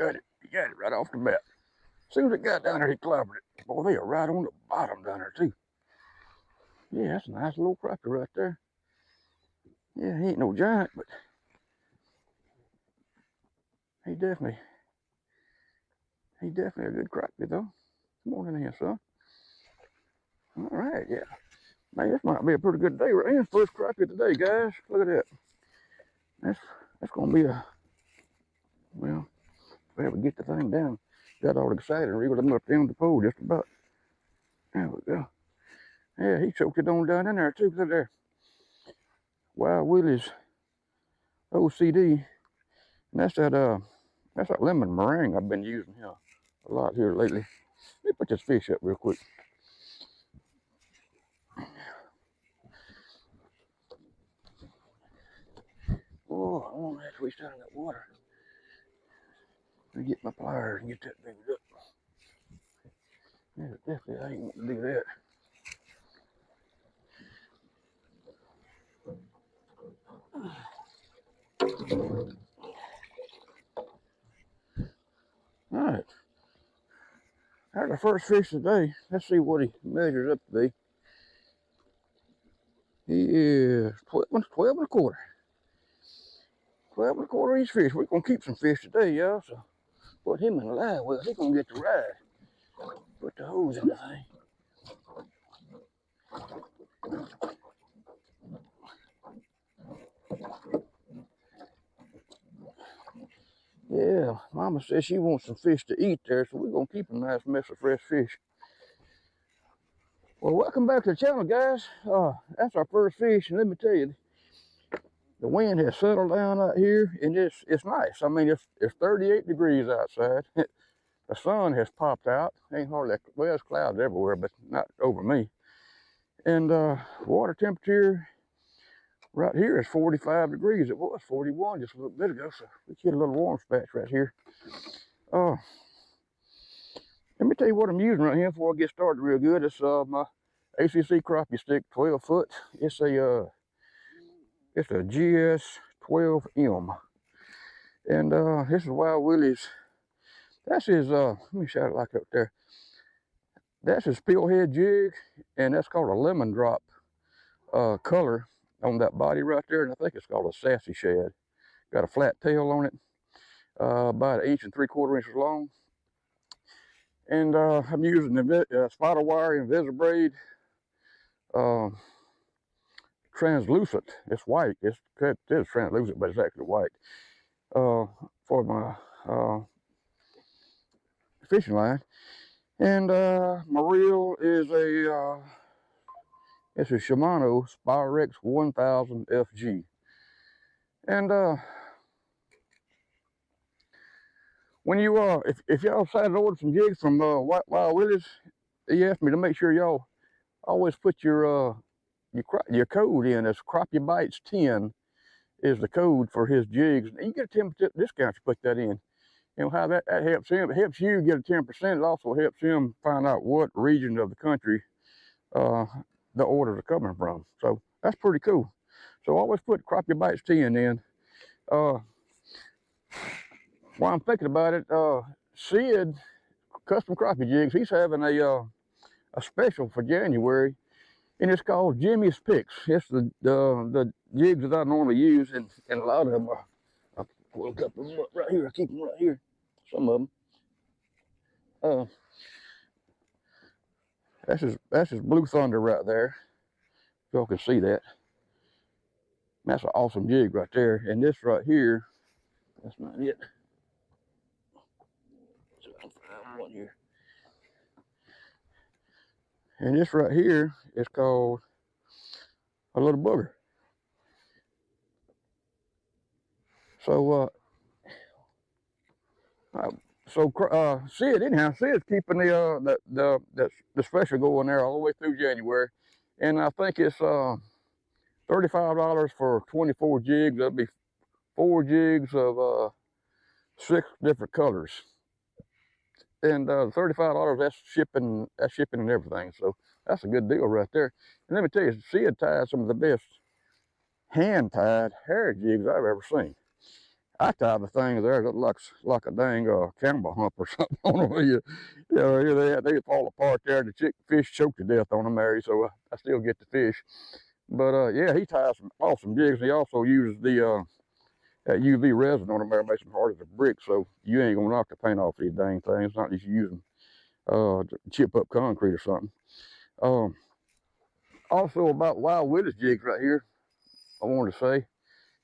got it. He got it right off the bat. As soon as it got down there, he clobbered it. Boy, they are right on the bottom down there, too. Yeah, that's a nice little crappie right there. Yeah, he ain't no giant, but he definitely a good crappie, though. Come on in here, son. All right, yeah. Man, this might be a pretty good day right here. First crappie of the day, guys. Look at that. That's going to be a, well, if we ever get the thing down. Got all excited and wriggled him up down the pole just about. There we go. Yeah, he choked it on down in there too. Look there. Wild Willeys OCD. And that's that lemon meringue I've been using here a lot here lately. Let me put this fish up real quick. Oh, I want to have to reach down in that water. Let me get my pliers and get that baby up. Yeah, definitely I ain't want to do that. Alright. There's the first fish of the day. Let's see what he measures up to be. He is 12 and a quarter. 12 and a quarter inch fish. We're going to keep some fish today, y'all. So put him in the live well. He's going to get the ride. Put the hose in the thing. Yeah, Mama says she wants some fish to eat there, so we're going to keep a nice mess of fresh fish. Well, welcome back to the channel, guys. That's our first fish, and let me tell you, the wind has settled down out here, and it's nice. I mean, it's 38 degrees outside. The sun has popped out. Ain't hardly, well, there's clouds everywhere, but not over me. And water temperature right here is 45 degrees. It was 41 just a little bit ago, so we get a little warm patch right here. Let me tell you what I'm using right here before I get started real good. It's my ACC crappie stick, 12 foot. It's a GS12M, and this is Wild Willeys. That's his. Let me shout it like up there. That's his steelhead jig, and that's called a lemon drop color on that body right there, and I think it's called a sassy shad. Got a flat tail on it, about 1 3/4 inches long. And I'm using the spider wire Invisibraid translucent. It's white. It is translucent, but it's actually white. For my fishing line. And my reel is it's a Shimano Spirex 1000 FG. And when you if y'all decided to order some jigs from Wild Willeys, he asked me to make sure y'all always put your code in. As Crappie Bytes 10 is the code for his jigs. And you get a 10% discount to put that in. You know how that helps him. It helps you get a 10%. It also helps him find out what region of the country the orders are coming from. So that's pretty cool. So always put Crappie Bytes 10 in. While I'm thinking about it, Sid Custom Crappie Jigs, he's having a special for January, and it's called Jimmy's Picks. It's the jigs that I normally use, and a lot of them are. I'll pull a couple of them up right here. I keep them right here. Some of them. That's his Blue Thunder right there. Y'all can see that. That's an awesome jig right there. And this right here, that's not it. So I'll find one here. And this right here is called a little booger. So Sid, anyhow, Sid's keeping the special going there all the way through January, and I think it's $35 for 24 jigs. That'll be 4 jigs of 6 different colors, and $35. That's shipping and everything. So that's a good deal right there. And let me tell you, Sid ties some of the best hand-tied hair jigs I've ever seen. I tie the thing there that looks like a dang camel hump or something on them. You know, they fall apart there. The fish choke to death on them, Mary. So I still get the fish. But yeah, he ties some awesome jigs. He also uses the that UV resin on them there, makes them hard as a brick. So you ain't gonna knock the paint off these dang things. It's not just using to chip up concrete or something. Also about Wild Willeys jigs right here, I wanted to say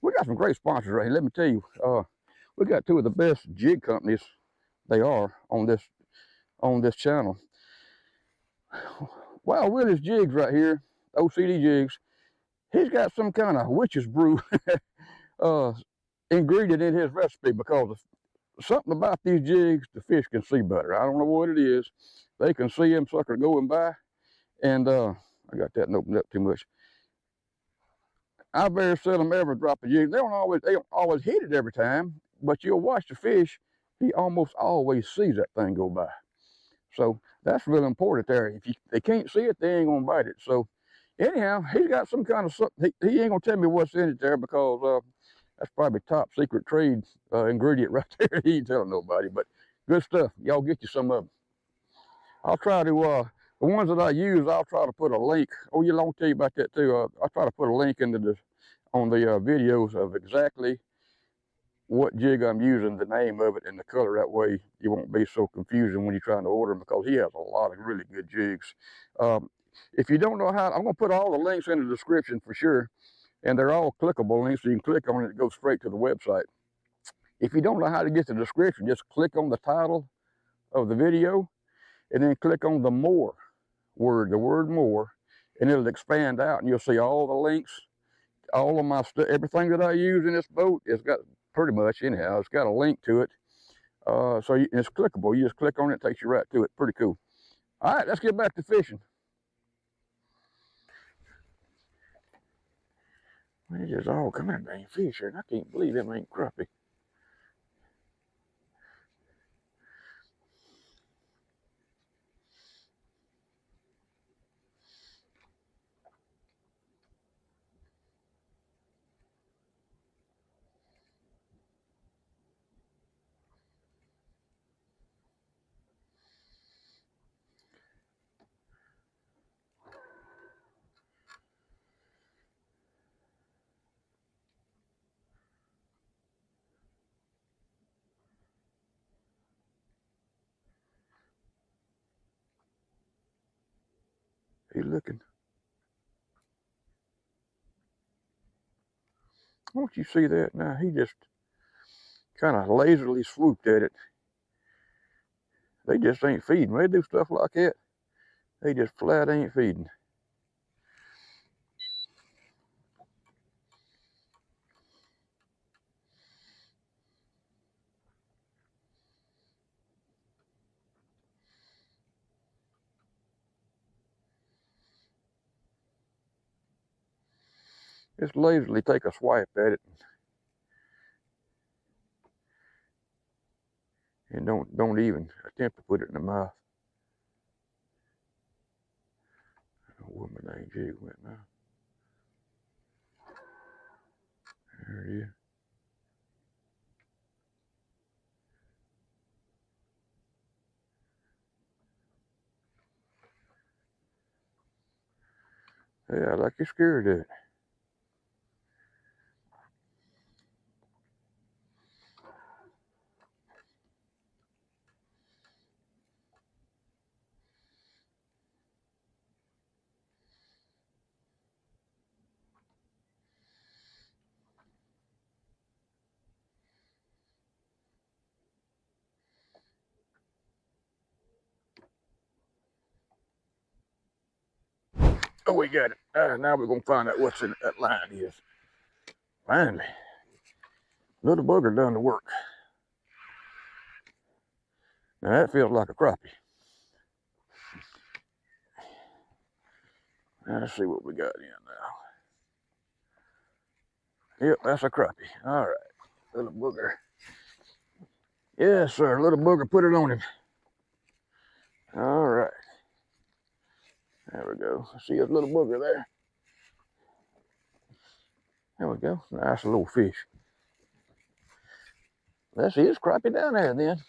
we got some great sponsors right here. Let me tell you, we got two of the best jig companies they are on this channel. Wild Willeys jigs right here, OCD jigs. He's got some kind of witch's brew ingredient in his recipe because of something about these jigs, the fish can see better. I don't know what it is. They can see them sucker going by, and I got that opened up too much. I very seldom ever drop a jig. They don't always hit it every time, but you'll watch the fish. He almost always sees that thing go by. So that's really important there. If they can't see it, they ain't gonna bite it. So anyhow, he's got some kind of something. He ain't gonna tell me what's in it there because that's probably top secret trade ingredient right there. He ain't telling nobody, but good stuff. Y'all get you some of them. I'll try to the ones that I use. I'll try to put a link. Oh, yeah, I'll tell you about that too. I'll try to put a link into on the videos of exactly what jig I'm using, the name of it, and the color. That way you won't be so confusing when you're trying to order them, because he has a lot of really good jigs. If you don't know how, I'm going to put all the links in the description for sure, and they're all clickable links, so you can click on it, it goes straight to the website. If you don't know how to get the description, just click on the title of the video, and then click on the more word, the word more, and it'll expand out, and you'll see all the links, all of my stuff, everything that I use in this boat. It's got pretty much, anyhow, it's got a link to it. So it's clickable. You just click on it, it takes you right to it. Pretty cool. All right, let's get back to fishing. There's just all kind of dang fish here, and I can't believe them ain't crappie. He's looking. Don't you see that now? He just kind of lazily swooped at it. They just ain't feeding. When they do stuff like that, they just flat ain't feeding. Just lazily take a swipe at it, and don't even attempt to put it in the mouth. I don't know where my dang jig went now. There it is. Yeah, like you're scared of it. Oh, we got it. Now we're going to find out what's in that line is. Finally. Little booger done the work. Now that feels like a crappie. Now let's see what we got in now. Yep, that's a crappie. All right. Little booger. Yes, sir. Little booger, put it on him. All right. There we go. See his little booger there. There we go. Nice little fish. That's his crappie down there then.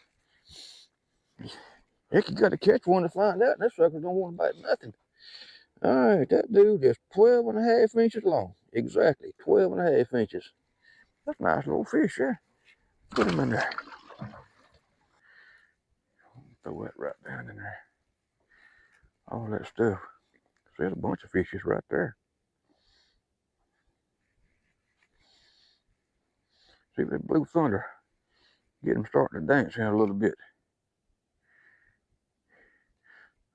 Heck, you got to catch one to find out. That sucker don't want to bite nothing. All right, that dude is 12.5 inches long. Exactly, 12.5 inches. That's a nice little fish there. Put him in there. Throw that right down in there. All that stuff. There's a bunch of fishes right there. See that blue thunder. Get them starting to dance here a little bit.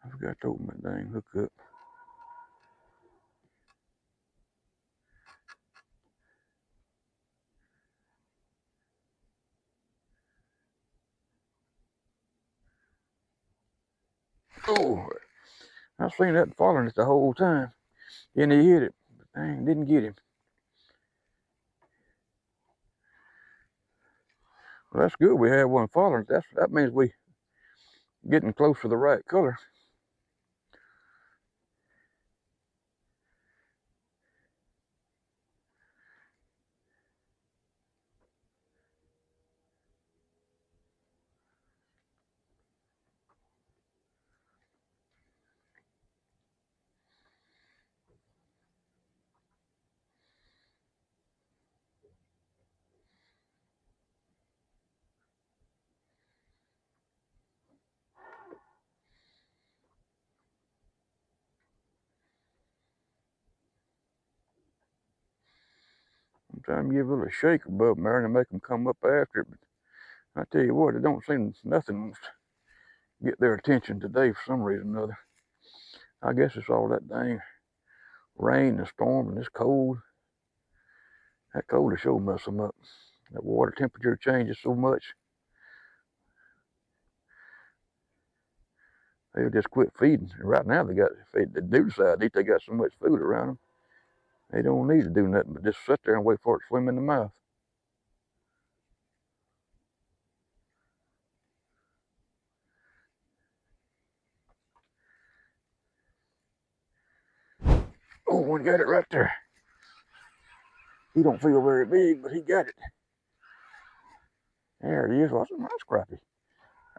I forgot to open that dang hook up. Oh, I've seen that following it the whole time. Then he hit it, but dang, didn't get him. Well, that's good. We had one following. That means we getting close to the right color. Sometimes you give a little shake above them there and make them come up after it. But I tell you what, it don't seem nothing wants to get their attention today for some reason or another. I guess it's all that dang rain and storm and this cold. That cold will sure mess them up. That water temperature changes so much. They'll just quit feeding. And right now they do decide they got so much food around them. They don't need to do nothing but just sit there and wait for it to swim in the mouth. Oh, one got it right there. He don't feel very big, but he got it. There he is. Well, that's a nice crappie.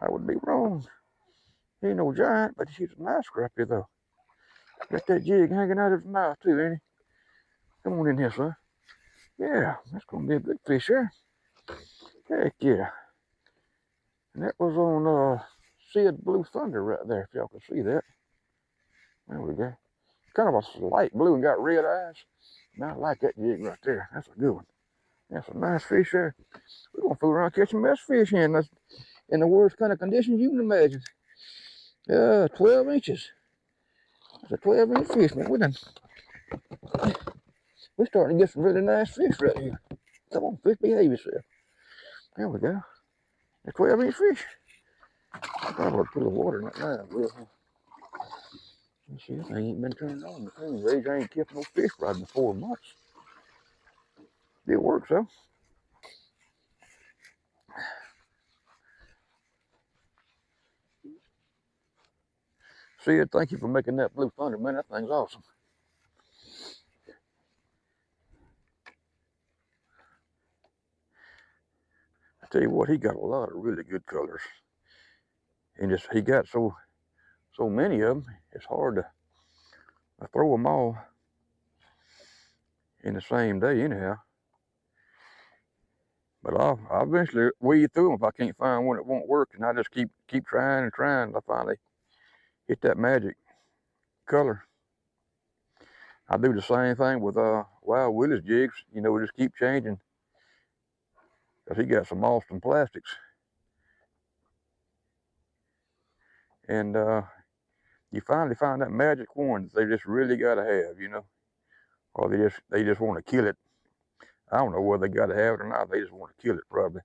I would be wrong. He ain't no giant, but he's a nice crappie though. Got that jig hanging out of his mouth too, ain't he? Come on in here, son. Yeah, that's gonna be a good fish there. Heck yeah. And that was on Sid Blue Thunder right there, if y'all can see that. There we go. Kind of a light blue and got red eyes. Now I like that jig right there. That's a good one. That's a nice fish there. We're gonna fool around catching the best fish here in the worst kind of conditions you can imagine. 12 inches. That's a 12-inch fish, man. We're starting to get some really nice fish right here. Come on, fish, behave yourself. There we go. A 12-inch fish. I probably ought to put a little water in that line. Let's see, this thing ain't been turned on. The thing raised, I ain't kept no fish rod in 4 months. It works though. Sid, thank you for making that blue thunder, man. That thing's awesome. I tell you what, he got a lot of really good colors. And just he got so many of them, it's hard to throw them all in the same day anyhow. But I'll eventually weed through them if I can't find one that won't work, and I just keep trying and trying until I finally hit that magic color. I do the same thing with Wild Willeys jigs. You know, just keep changing because he got some Austin plastics, and you finally find that magic one that they just really gotta have, you know, or they just want to kill it. I don't know whether they gotta have it or not. They just want to kill it probably.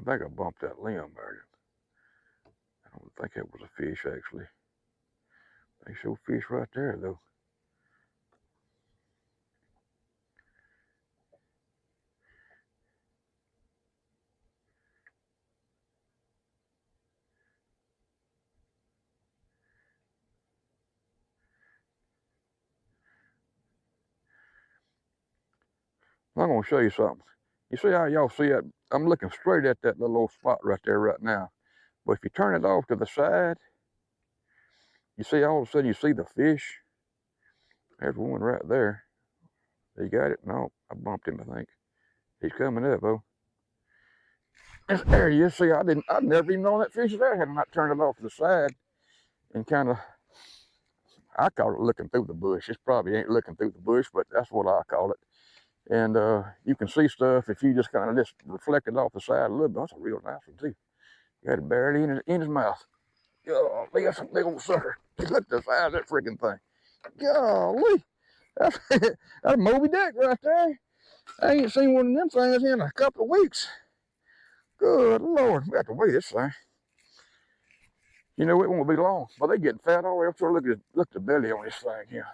I think I bumped that limb there. I don't think it was a fish, actually. They show fish right there, though. I'm going to show you something. You see how y'all see it? I'm looking straight at that little spot right there right now. But if you turn it off to the side, you see all of a sudden you see the fish. There's one right there. You got it? No, I bumped him, I think. He's coming up, oh. There he is. See, I'd never even known that fish was there had I not turned it off to the side and kind of, I call it looking through the bush. It probably ain't looking through the bush, but that's what I call it. And you can see stuff if you just kind of just reflect it off the side a little bit. That's a real nice one too. Got it barely in his mouth. Golly, that's a big old sucker. Look at the size of that freaking thing. Golly, that's a Moby Dick right there. I ain't seen one of them things in a couple of weeks. Good Lord, we have to weigh this thing. You know, it won't be long. But they getting fat all the way up. So look at the belly on this thing here.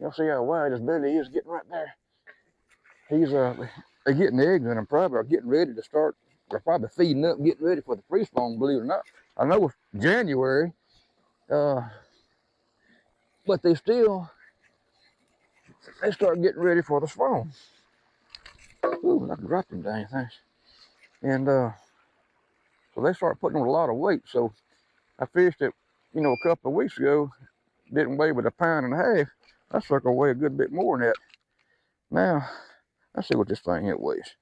You'll see how wide his belly is getting right there. He's they're getting eggs in them probably, or getting ready to start. They're probably feeding up, getting ready for the pre-spawn, believe it or not. I know it's January, but they start getting ready for the spawn. Ooh, I can drop them dang things. And so they start putting on a lot of weight. So I fished it, you know, a couple of weeks ago, didn't weigh but 1.5 pounds. That sucker weigh a good bit more than that. Now, let's see what this thing here weighs.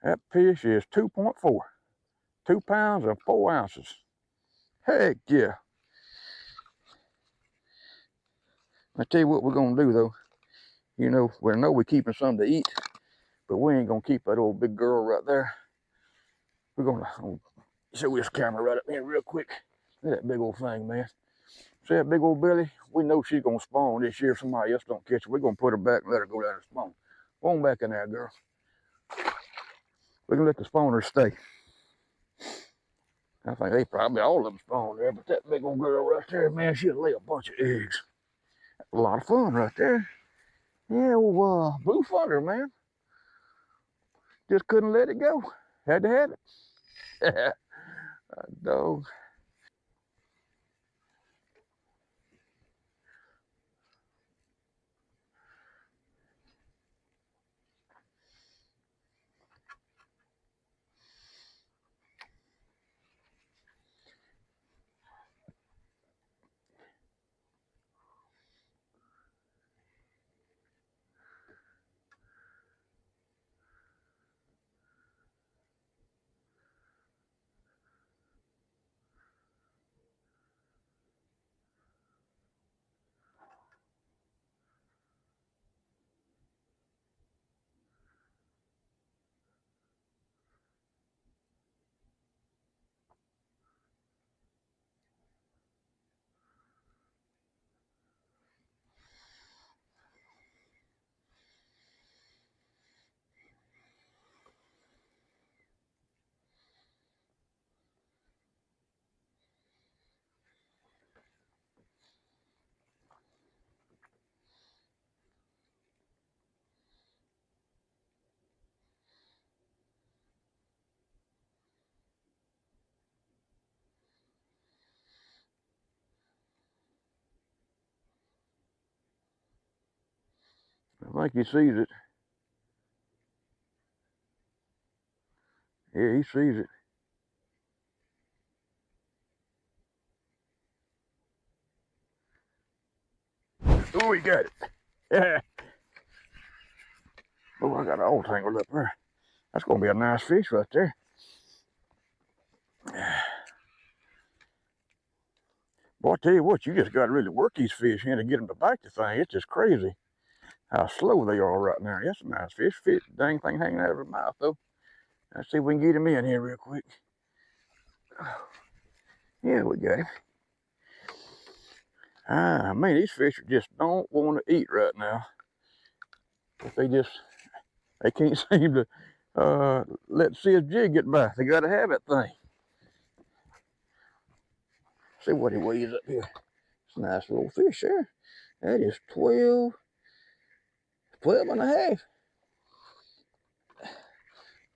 That fish is 2.4. 2 pounds and 4 ounces. Heck yeah. I tell you what we're gonna do though. You know, we know we're keeping something to eat, but we ain't gonna keep that old big girl right there. We're gonna show this camera right up here real quick. Look at that big old thing, man. See that big old belly? We know she's gonna spawn this year if somebody else don't catch her. We're gonna put her back and let her go down and spawn. Go on back in there, girl. We're gonna let the spawners stay. I think they probably all of them spawn there, but that big old girl right there, man, she'll lay a bunch of eggs. A lot of fun right there. Yeah, well, blue funder, man. Just couldn't let it go. Had to have it. Dog. I think he sees it. Yeah, he sees it. Oh, he got it. Yeah. Oh, I got it all tangled up there. That's gonna be a nice fish right there. Boy, I tell you what, you just got to really work these fish in to get them to bite the thing. It's just crazy how slow they are right now. That's a nice fish. Dang thing hanging out of her mouth, though. Let's see if we can get him in here real quick. Yeah, we got him. Ah, man, these fish just don't want to eat right now. But they can't seem to Let Sid's jig get by. They gotta have that thing. See what he weighs up here. It's a nice little fish there. That is 12 and a half.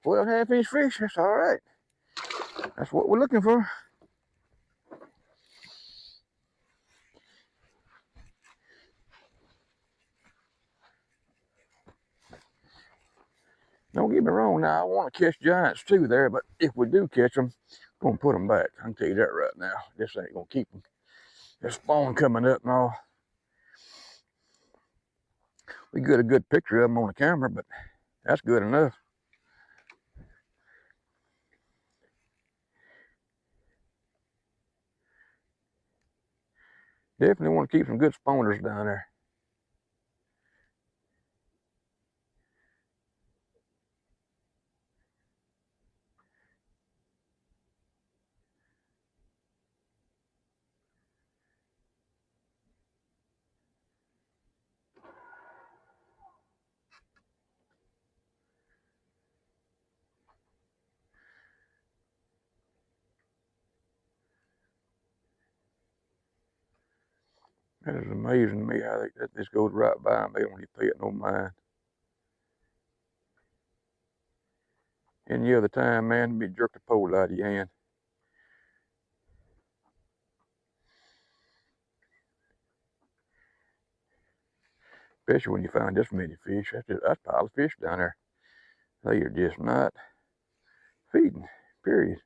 12.5 inch fish. That's all right. That's what we're looking for. Don't get me wrong now, I want to catch giants too there, but if we do catch them, I'm going to put them back. I can tell you that right now. This ain't going to keep them. There's spawn coming up and all. We get a good picture of them on the camera, but that's good enough. Definitely want to keep some good spawners down there. That is amazing to me how that just goes right by them. They don't even pay it no mind. Any other time, man, be jerk the pole out of your hand. Especially when you find this many fish. That's a pile of fish down there. They are just not feeding, period.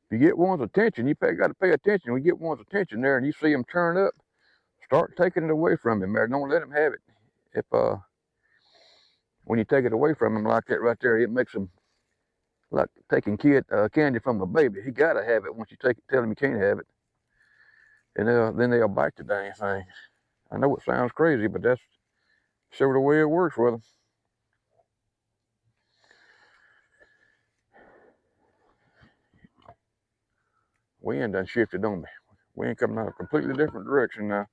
If you get one's attention, you got to pay attention. When you get one's attention there and you see them turn up, start taking it away from him there. Don't let him have it. If when you take it away from him like that right there, it makes him like taking candy from a baby. He got to have it once you tell him you can't have it. And then they'll bite the dang thing. I know it sounds crazy, but that's sort of the way it works with them. Wind done shifted on me. Wind coming out a completely different direction now.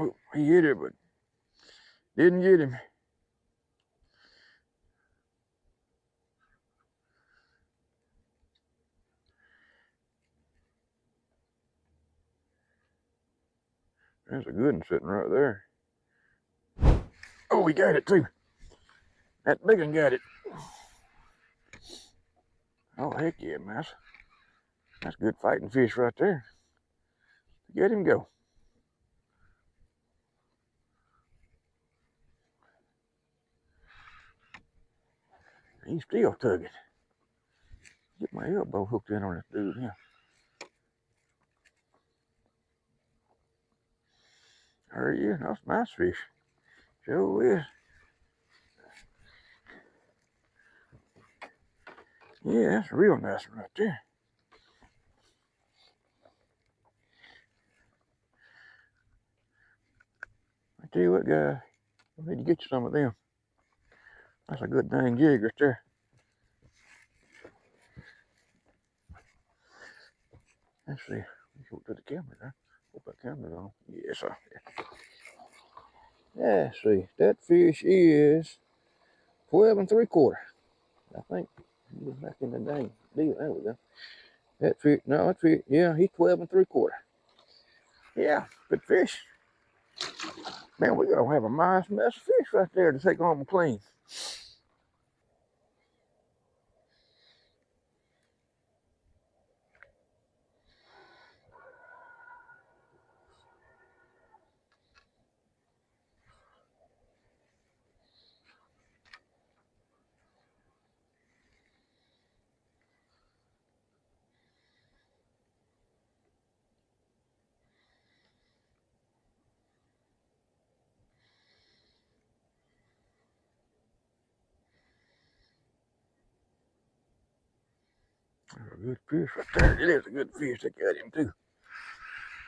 Oh, he hit it, but didn't get him. There's a good one sitting right there. Oh, he got it too. That big one got it. Oh, heck yeah, man. That's good fighting fish right there. Get him go. He's still tugging. Get my elbow hooked in on this dude here. There he is. That's a nice fish. Sure is. Yeah, that's a real nice one right there. I tell you what, guys, I need to get you some of them. That's a good dang jig right there. Let's see. Let's go to the camera now. Hope that camera's on. Yes, sir. Yeah, see, that fish is 12 3/4. I think. Back in the dang deal. There we go. That fish, no, that fish, yeah, he's 12 3/4. Yeah, good fish. Man, we gotta have a nice mess of fish right there to take home and clean. That's a good fish right there. It is a good fish. They got him too.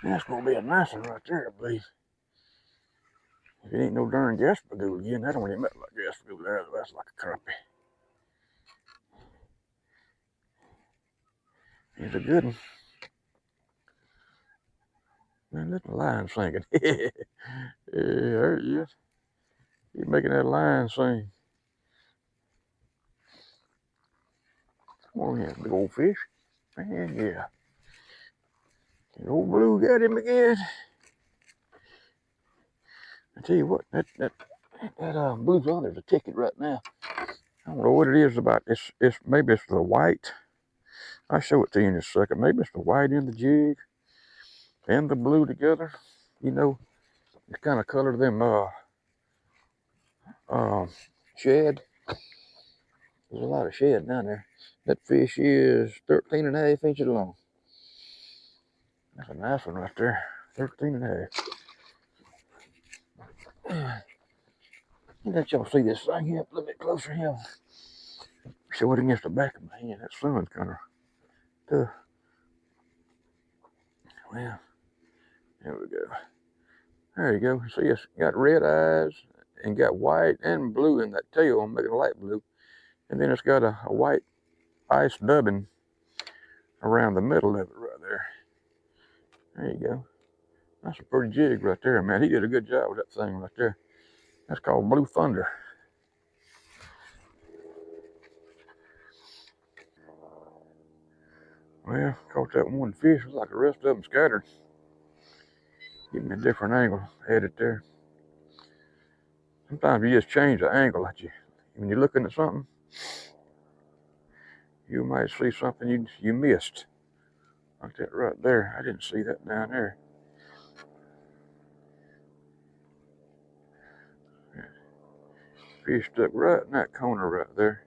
That's gonna be a nice one right there, I believe. If it ain't no darn gaspagool again, that don't even look like gaspagool there. That's like a crappie. He's a good one. Man, let the line sinking. Yeah, there he is. He's making that line sing. Come on here, big old fish. Man, yeah. The old blue got him again. I tell you what, that blue's on there's a ticket right now. I don't know what it is about. It's maybe it's the white. I'll show it to you in a second. Maybe it's the white in the jig and the blue together. You know, it's kind of colored them shad. There's a lot of shad down there. That fish is 13 and a half inches long. That's a nice one right there. 13 and a half. Let y'all see this thing here a little bit closer here. Show it against the back of my hand. That sun's kind of tough. Well, there we go. There you go. See, it's got red eyes and got white and blue in that tail. I'm making a light blue. And then it's got a white ice dubbing around the middle of it right there. There you go. That's a pretty jig right there, man. He did a good job with that thing right there. That's called Blue Thunder. Well, caught that one fish. Looks like the rest of them scattered. Give me a different angle. Add it there. Sometimes you just change the angle at you. When you're looking at something, you might see something you missed. Like that right there. I didn't see that down there. Fish stuck right in that corner right there.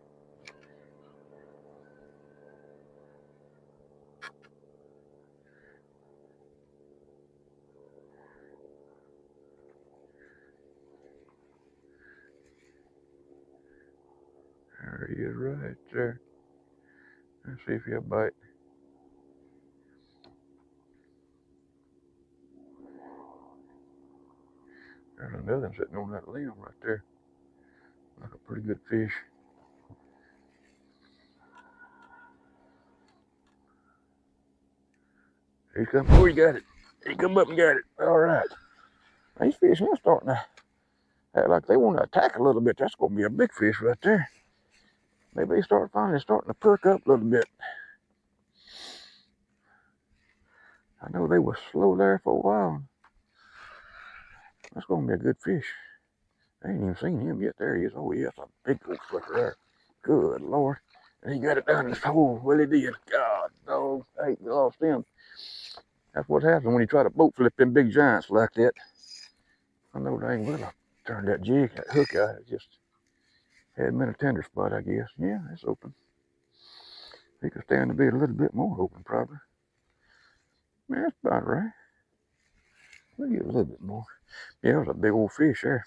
There he is right there. Let's see if he'll bite. There's another one sitting on that limb right there. Like a pretty good fish. Here he comes. Oh, he got it. He come up and got it. All right. These fish here starting to act like they want to attack a little bit. That's going to be a big fish right there. Maybe they finally starting to perk up a little bit. I know they were slow there for a while. That's going to be a good fish. I ain't even seen him yet. There he is. Oh, yeah, that's a big old flicker there. Good Lord. And he got it down this hole. Well, he did. God, no. I hate we lost him. That's what happens when you try to boat flip them big giants like that. I know dang well I turned that jig, that hook out. It just hadn't been a tender spot, I guess. Yeah, it's open. He could stand to be a little bit more open, probably. Man, that's about right. We'll get a little bit more. Yeah, it was a big old fish there.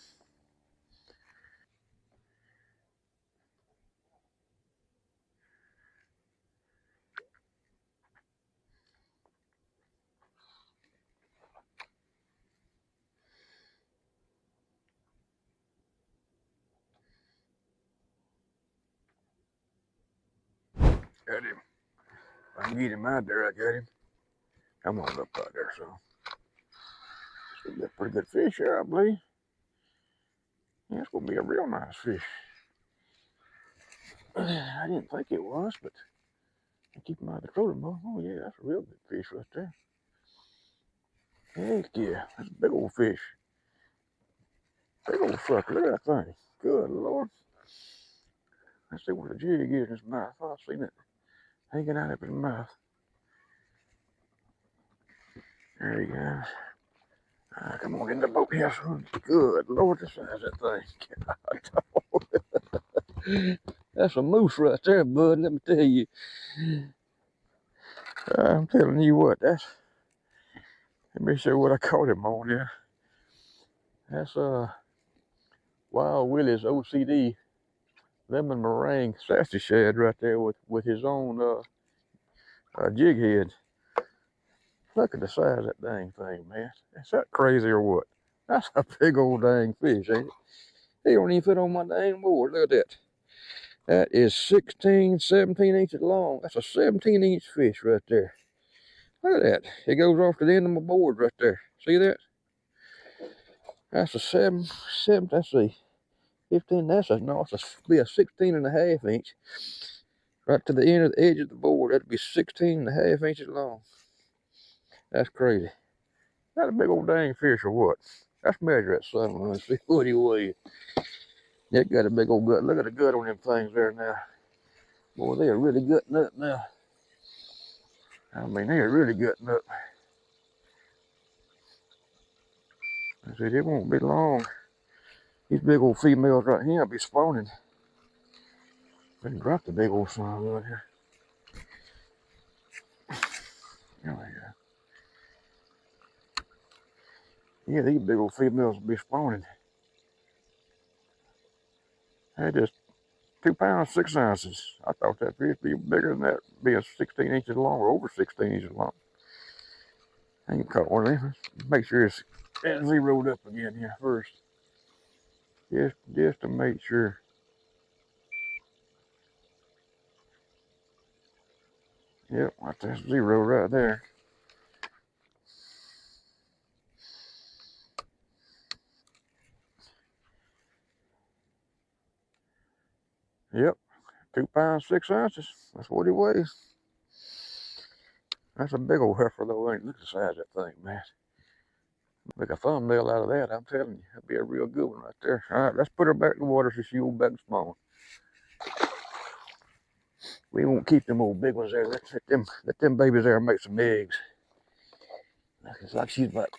Got him. If I can get him out there, I got him. Come on up out there, so. It's gonna be a pretty good fish here, I believe. Yeah, it's gonna be a real nice fish. I didn't think it was, but I keep him out of the trolling motor. Oh yeah, that's a real good fish right there. Heck yeah, that's a big old fish. Big old sucker, look at that thing. Good Lord. Let's see where the jig is in his mouth. Oh, I've seen it hanging out of his mouth. There he goes. Come on in the boat here, son. Good Lord, the size of that thing. That's a moose right there, bud. Let me tell you. I'm telling you what, let me show you what I caught him on here. That's Wild Willeys OCD lemon meringue sassy shad right there with his own jig head. Look at the size of that dang thing, man. Is that crazy or what? That's a big old dang fish, ain't it? He don't even fit on my dang board. Look at that. That is 16, 17 inches long. That's a 17-inch fish right there. Look at that. It goes off to the end of my board right there. See that? That's a let's see. 15, no, be a 16 and a half inch. Right to the end of the edge of the board. That'd be 16 and a half inches long. That's crazy. That a big old dang fish or what? Let's measure that son. Let's see what he weighs. That got a big old gut. Look at the gut on them things there now. Boy, they are really gutting up now. I mean, they are really gutting up. I said, it won't be long. These big old females right here will be spawning. I can drop the big old son right here. There we go. Yeah, these big old females will be spawning. They just 2 pounds, 6 ounces. I thought that fish would be bigger than that, being 16 inches long or over 16 inches long. I ain't caught one of them. Make sure it's zeroed up again here first. Just to make sure. Yep, that's 0 right there. Yep, 2 pounds, 6 ounces. That's what he weighs. That's a big old heifer though, ain't it? Look at the size of that thing, man. Make a thumbnail out of that, I'm telling you. That'd be a real good one right there. All right, let's put her back in the water so she will back and spawn. We won't keep them old big ones there. Let's let them babies there make some eggs. It's like she's about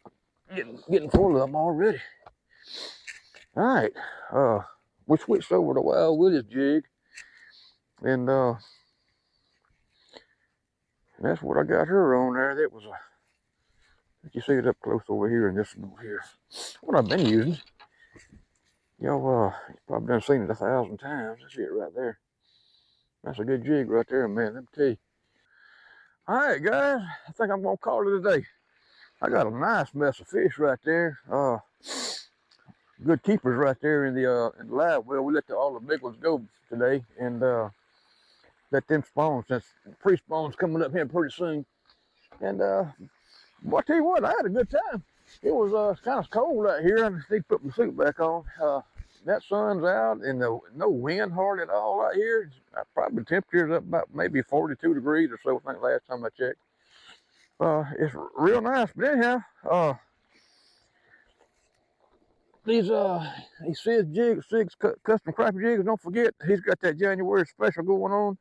getting full of them already. All right, we switched over to Wild Willeys jig, and that's what I got her on there. That was let you see it up close over here and this one over here. What I've been using. Y'all probably done seen it 1,000 times. That's it right there. That's a good jig right there, man. Let me tell you. All right, guys. I think I'm gonna call it a day. I got a nice mess of fish right there. Good keepers right there in the live well. We let all the big ones go today and let them spawn since pre-spawn's coming up here pretty soon. And well, I tell you what, I had a good time. it was kind of cold out here. I just need to put my suit back on. That sun's out and no wind hard at all out here. Probably temperature's up about maybe 42 degrees or so, I think last time I checked. It's real nice, but anyhow, these Sid jigs, custom crappie jigs, don't forget, he's got that January special going on.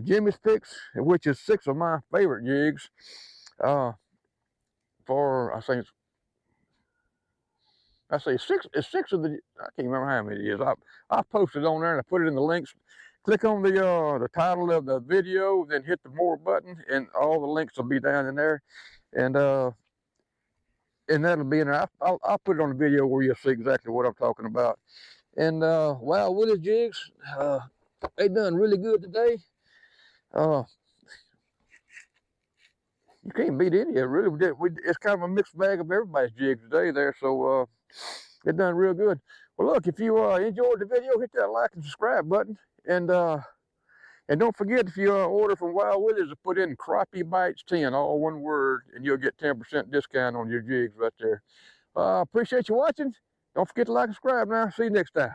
Jimmy's Picks, which is 6 of my favorite jigs. For I say it's 6 of the, I can't remember how many it is. I posted on there and I put it in the links. Click on the title of the video, then hit the more button, and all the links will be down in there. And that'll be in there. I'll put it on the video where you'll see exactly what I'm talking about. And Wild Willeys jigs, they done really good today. You can't beat any of it, really. It's kind of a mixed bag of everybody's jigs today there, so it done real good. Well, look, if you enjoyed the video, hit that like and subscribe button, and don't forget, if you order from Wild Willeys, to put in Crappie Bytes 10, all one word, and you'll get 10% discount on your jigs right there. Appreciate you watching. Don't forget to like and subscribe now. See you next time.